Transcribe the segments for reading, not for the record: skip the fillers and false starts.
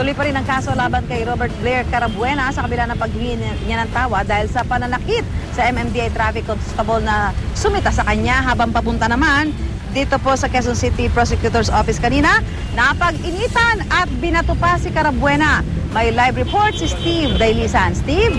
Tuloy pa rin ang kaso laban kay Robert Blair Carabuena sa kabila ng paghingi niya ng tawa dahil sa pananakit sa MMDA traffic constable na sumita sa kanya. Habang papunta naman dito po sa Quezon City Prosecutor's Office kanina, napag-initan at binato pa si Carabuena. May live report si Steve Dailisan. Steve?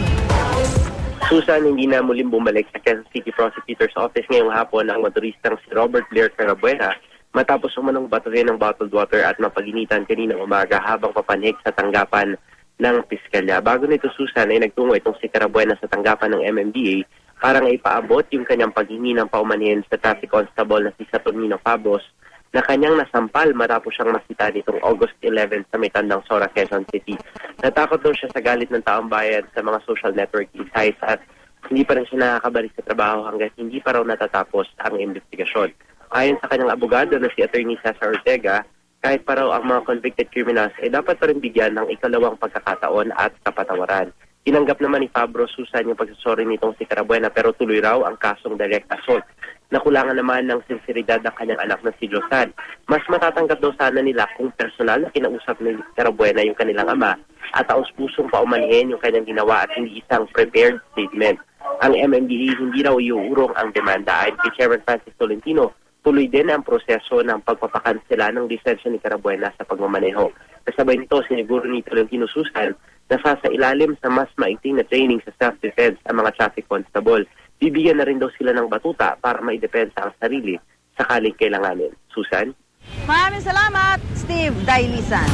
Susan, hindi na muling bumalik sa Quezon City Prosecutor's Office ngayong hapon ang motoristang si Robert Blair Carabuena matapos umanong batuhin ng bottled water at mapag-initan kaninang umaga habang papanhik sa tanggapan ng piskalya. Bago nito, Susan, ay nagtungo itong si Carabuena sa tanggapan ng MMDA para nga ipaabot yung kanyang paghingi ng paumanhin sa traffic constable na si Saturnino Fabros na kanyang nasampal matapos siyang masita nitong August 11 sa may Tandang Sora, Quezon City. Natakot daw siya sa galit ng taong bayan sa mga social networking sites at hindi pa rin siya nakakabalik sa trabaho hanggang hindi pa raw natatapos ang investigasyon. Ayon sa kanyang abogado na si Attorney Cesar Ortega, kahit pa raw ang mga convicted criminals ay dapat pa rin bigyan ng ikalawang pagkakataon at kapatawaran. Tinanggap naman ni Fabro Susan yung pagsasorry nitong si Carabuena pero tuloy raw ang kasong direct assault. Nakulangan naman ng sinseridad ng kanyang anak na si Josan. Mas matatanggap daw sana nila kung personal na kinausap ni Carabuena yung kanilang ama at taos-pusong paumanhin yung kanyang ginawa at hindi isang prepared statement. Ang MMDA hindi raw iuurong ang demanda. Ayon kay Chairman Francis Tolentino, tuloy din ang proseso ng pagpapakansela ng lisensya ni Carabuena sa pagmamaneho. Kasabay nito, siniguro ni Tolentino Susan na ilalim sa mas maigting na training sa self-defense ang mga traffic constable. Bibigyan na rin daw sila ng batuta para maidepensa ang sarili sakaling kailanganin. Susan? Maraming salamat, Steve Dailisan.